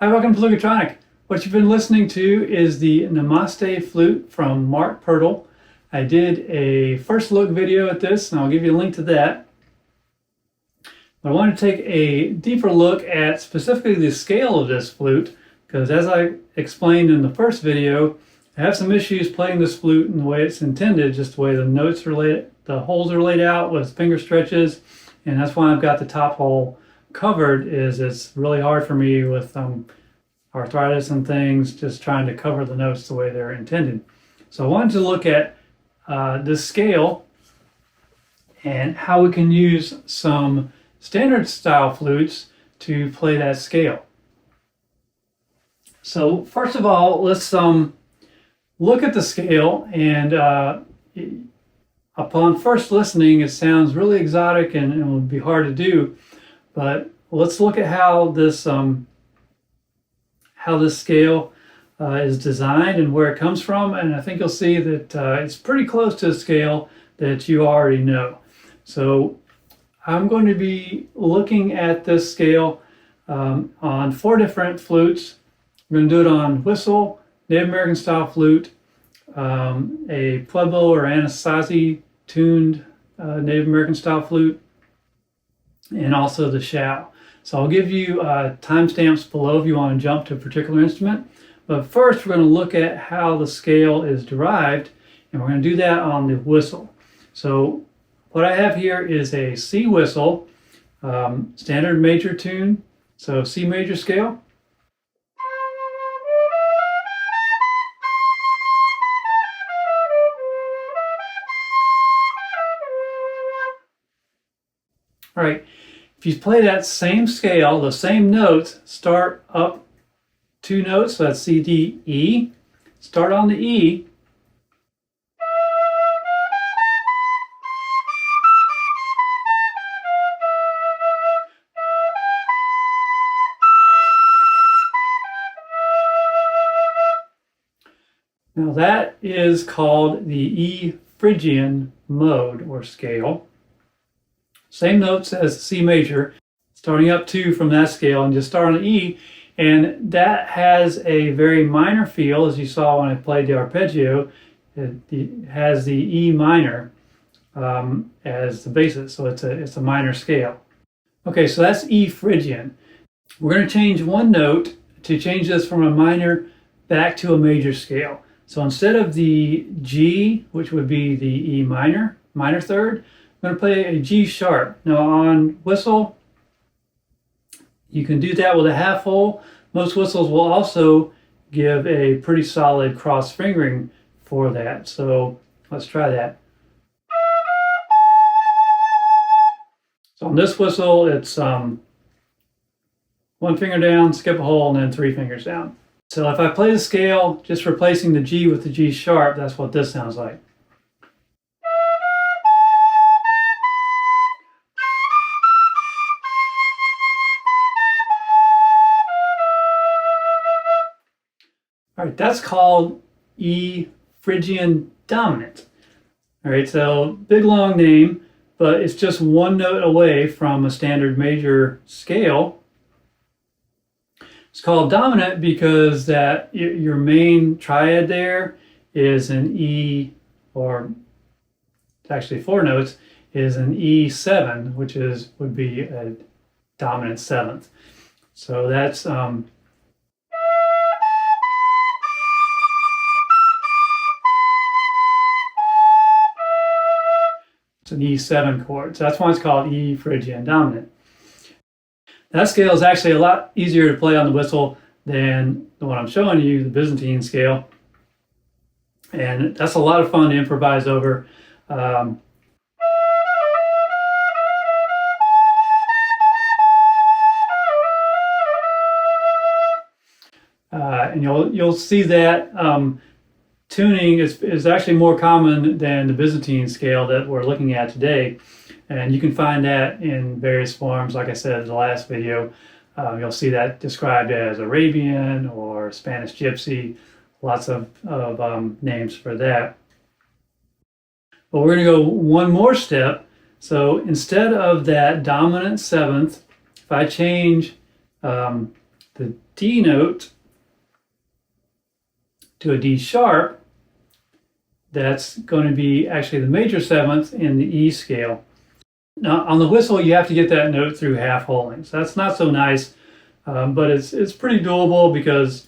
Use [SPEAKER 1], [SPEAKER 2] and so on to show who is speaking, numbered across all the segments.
[SPEAKER 1] Hi, welcome to Flugatronic. What you've been listening to is the Namaste flute from Mark Pueblo. I did a first look video at this, and I'll give you a link to that. But I want to take a deeper look at specifically the scale of this flute, because as I explained in the first video, I have some issues playing this flute in the way it's intended, just the way the notes are laid, the holes are laid out with finger stretches, and that's why I've got the top hole covered. It's really hard for me with arthritis and things, just trying to cover the notes the way they're intended. So I wanted to look at this scale and how we can use some standard style flutes to play that scale. So first of all, let's look at the scale, and upon first listening, it sounds really exotic and would be hard to do. But let's look at how this scale is designed and where it comes from, and I think you'll see that it's pretty close to a scale that you already know. So I'm going to be looking at this scale on 4 different flutes. I'm going to do it on whistle, Native American style flute, a Pueblo or Anasazi tuned Native American style flute, and also the Xiao. So I'll give you timestamps below if you want to jump to a particular instrument. But first we're going to look at how the scale is derived, and we're going to do that on the whistle. So what I have here is a C whistle, standard major tune, so C major scale. All right. If you play that same scale, the same notes, start up 2 notes, so that's C, D, E. Start on the E. Now that is called the E Phrygian mode or scale. Same notes as C major, starting up 2 from that scale, and just start on the E, and that has a very minor feel, as you saw when I played the arpeggio. It has the E minor as the basis, so it's a minor scale. Okay, so that's E Phrygian. We're going to change one note to change this from a minor back to a major scale. So instead of the G, which would be the E minor third, I'm going to play a G sharp. Now on whistle, you can do that with a half hole. Most whistles will also give a pretty solid cross fingering for that. So let's try that. So on this whistle, it's 1 finger down, skip a hole, and then 3 fingers down. So if I play the scale, just replacing the G with the G sharp, that's what this sounds like. All right, that's called E Phrygian dominant. All right, so big long name, but it's just 1 note away from a standard major scale. It's called dominant because that your main triad there is an E, or it's actually 4 notes, is an E7, which would be a dominant 7th. So that's it's an E7 chord. So that's why it's called E Phrygian dominant. That scale is actually a lot easier to play on the whistle than the one I'm showing you, the Byzantine scale. And that's a lot of fun to improvise over. And you'll see that tuning is actually more common than the Byzantine scale that we're looking at today. And you can find that in various forms. Like I said in the last video, you'll see that described as Arabian or Spanish Gypsy, lots of names for that. But we're going to go one more step. So instead of that dominant 7th, if I change the the D note to a D sharp, that's going to be actually the major seventh in the E scale. Now on the whistle, you have to get that note through half holding. So that's not so nice, but it's pretty doable because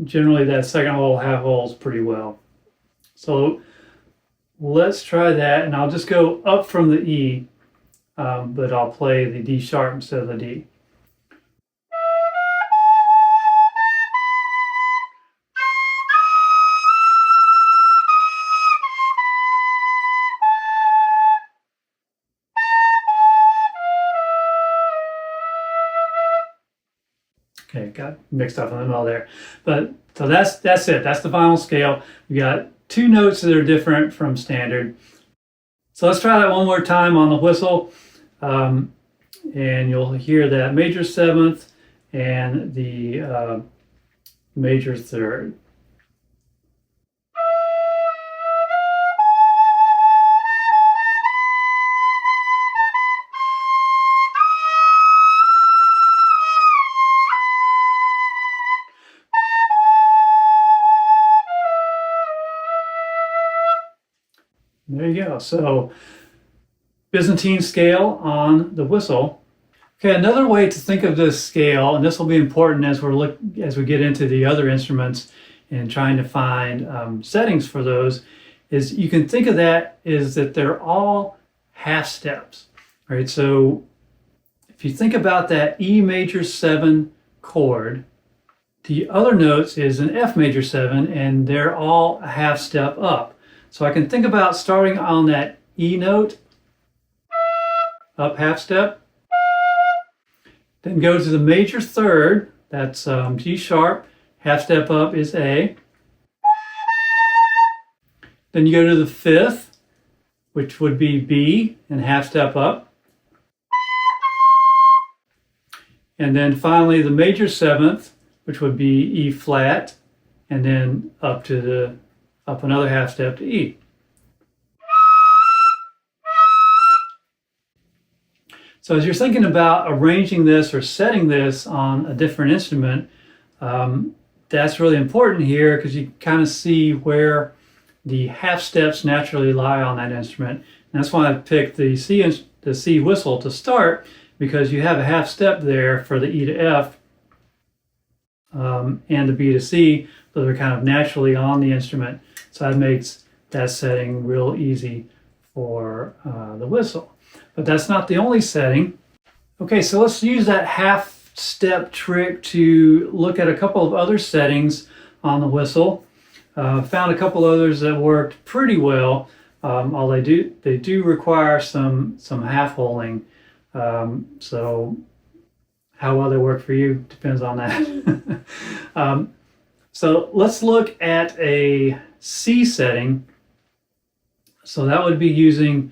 [SPEAKER 1] generally that second hole half holds pretty well. So let's try that, and I'll just go up from the E, but I'll play the D sharp instead of the D. Okay, got mixed up in the middle there. But so that's it. That's the final scale. We got two notes that are different from standard. So let's try that one more time on the whistle. And you'll hear that major seventh and the major third. There you go. So Byzantine scale on the whistle. Okay, another way to think of this scale, and this will be important as we get into the other instruments and trying to find settings for those, is you can think of that is that they're all half steps. Right? So if you think about that E major 7 chord, the other notes is an F major 7, and they're all a half step up. So I can think about starting on that E note, up half step, then go to the major third, that's G sharp, half step up is A. Then you go to the fifth, which would be B, and half step up. And then finally the major seventh, which would be E flat, and then up another half step to E. So as you're thinking about arranging this or setting this on a different instrument, that's really important here because you kind of see where the half steps naturally lie on that instrument. And that's why I picked the C whistle to start, because you have a half step there for the E to F and the B to C. Those are kind of naturally on the instrument. So that makes that setting real easy for the whistle. But that's not the only setting. Okay, so let's use that half step trick to look at a couple of other settings on the whistle. Found a couple others that worked pretty well. Although they do require some half holding. So how well they work for you depends on that. So let's look at a C setting. So that would be using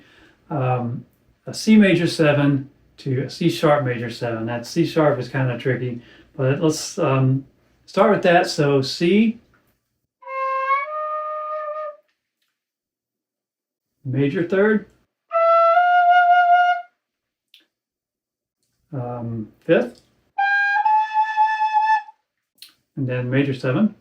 [SPEAKER 1] a C major 7 to a C sharp major 7. That C sharp is kind of tricky, but let's start with that. So C, major third, fifth, and then major 7.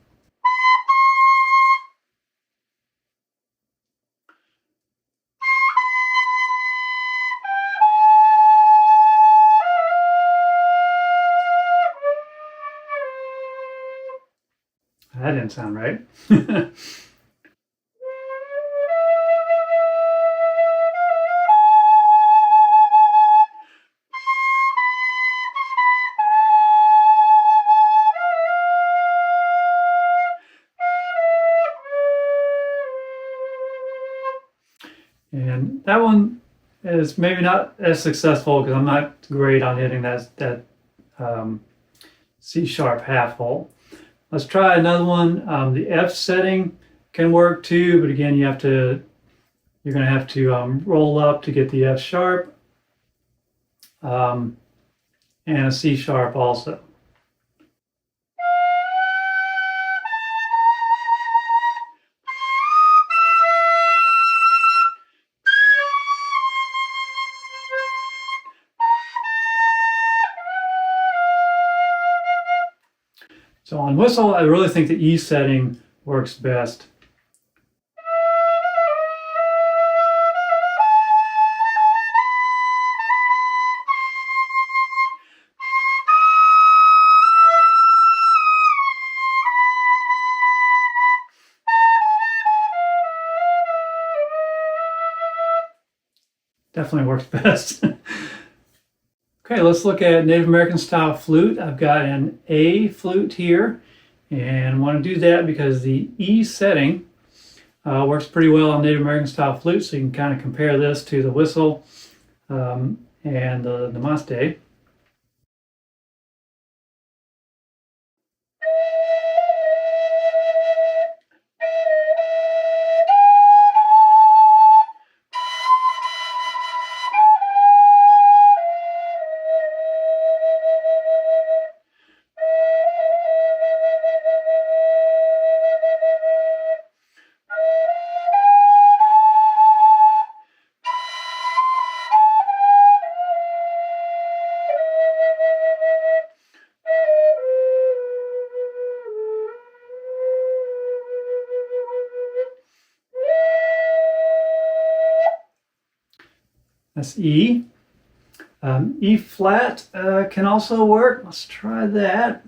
[SPEAKER 1] That didn't sound right. And that one is maybe not as successful because I'm not great on hitting that C sharp half hole. Let's try another one. The F setting can work too, but again, you're going to have to roll up to get the F sharp, and a C sharp also. So on whistle, I really think the E setting works best. Definitely works best. Okay, let's look at Native American style flute. I've got an A flute here, and I want to do that because the E setting works pretty well on Native American style flute, so you can kind of compare this to the whistle and the Namaste. That's E. E flat can also work. Let's try that.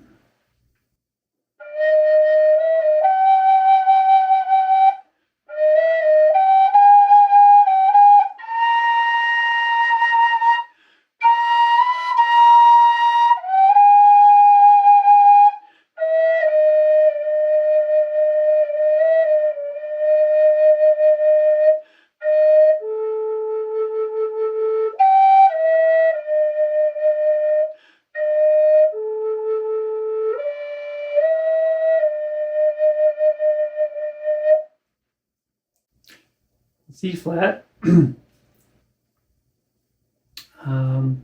[SPEAKER 1] C flat.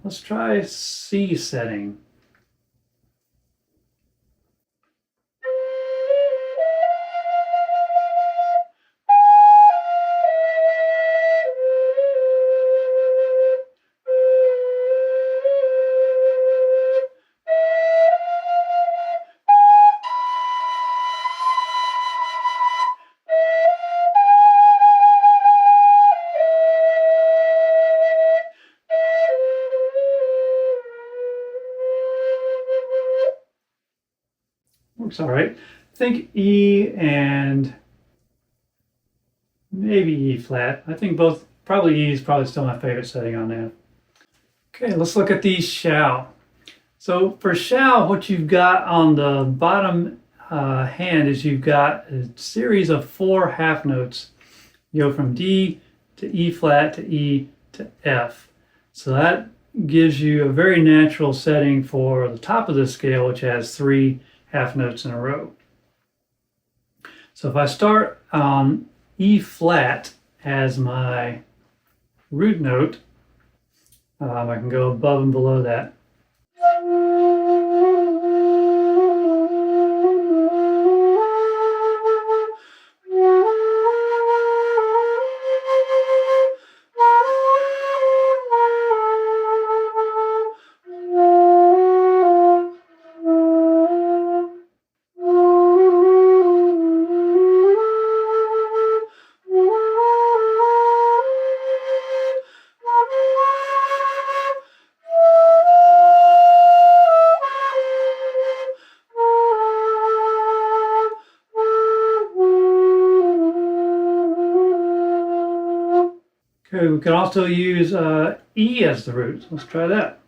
[SPEAKER 1] Let's try C setting. Works all right. I think E and maybe E flat. I think both, probably E is probably still my favorite setting on that. Okay, let's look at the Xiao. So for Xiao, what you've got on the bottom hand is you've got a series of 4 half notes. You go from D to E flat to E to F. So that gives you a very natural setting for the top of the scale, which has 3 half notes in a row. So if I start on E flat as my root note, I can go above and below that. Okay, we can also use E as the root. Let's try that.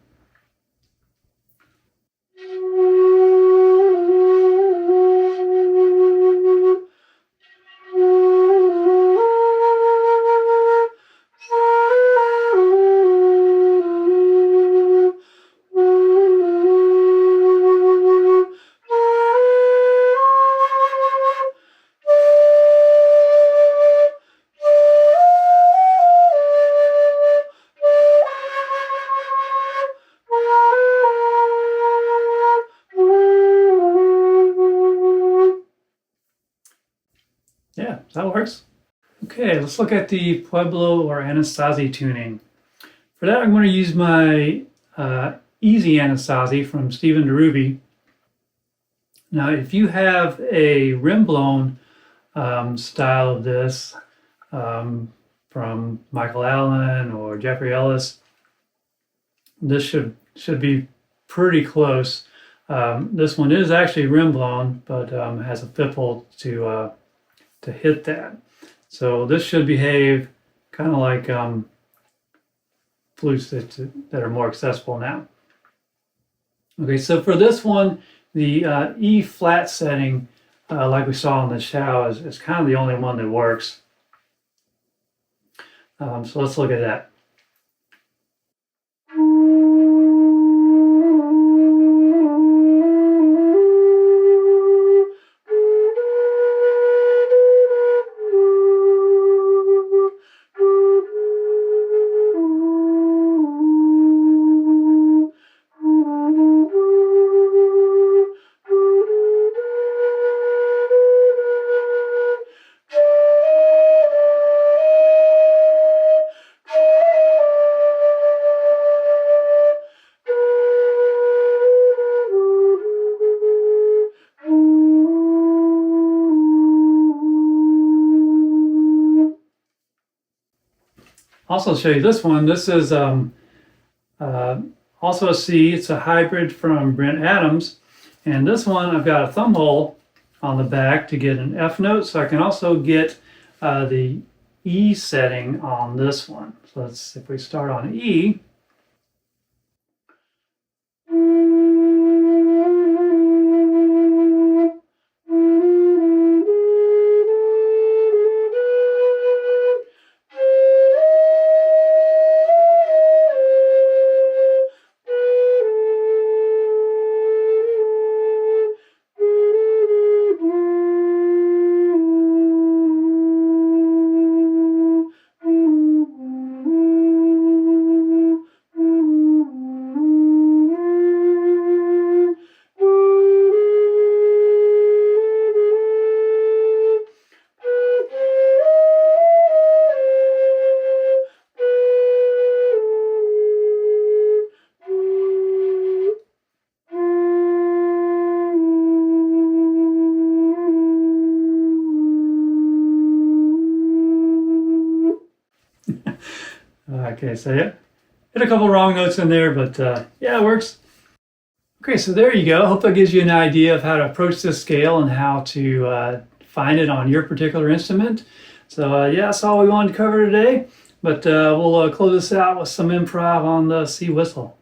[SPEAKER 1] Yeah, that works. Okay, let's look at the Pueblo or Anasazi tuning. For that, I'm going to use my Easy Anasazi from Stephen DeRuby. Now, if you have a rim blown style of this from Michael Allen or Jeffrey Ellis, this should be pretty close. This one is actually rim blown, but has a fipple to hit that. So this should behave kind of like flutes that are more accessible now. Okay, so for this one, the E flat setting, like we saw in the Xiao, is kind of the only one that works. So let's look at that. Also show you this one. This is also a C. It's a hybrid from Brent Adams. And this one, I've got a thumb hole on the back to get an F note. So I can also get the E setting on this one. So let's, if we start on E, okay, so yeah, hit a couple wrong notes in there, but yeah, it works. Okay, so there you go. Hope that gives you an idea of how to approach this scale and how to find it on your particular instrument. So yeah, that's all we wanted to cover today, but we'll close this out with some improv on the C whistle.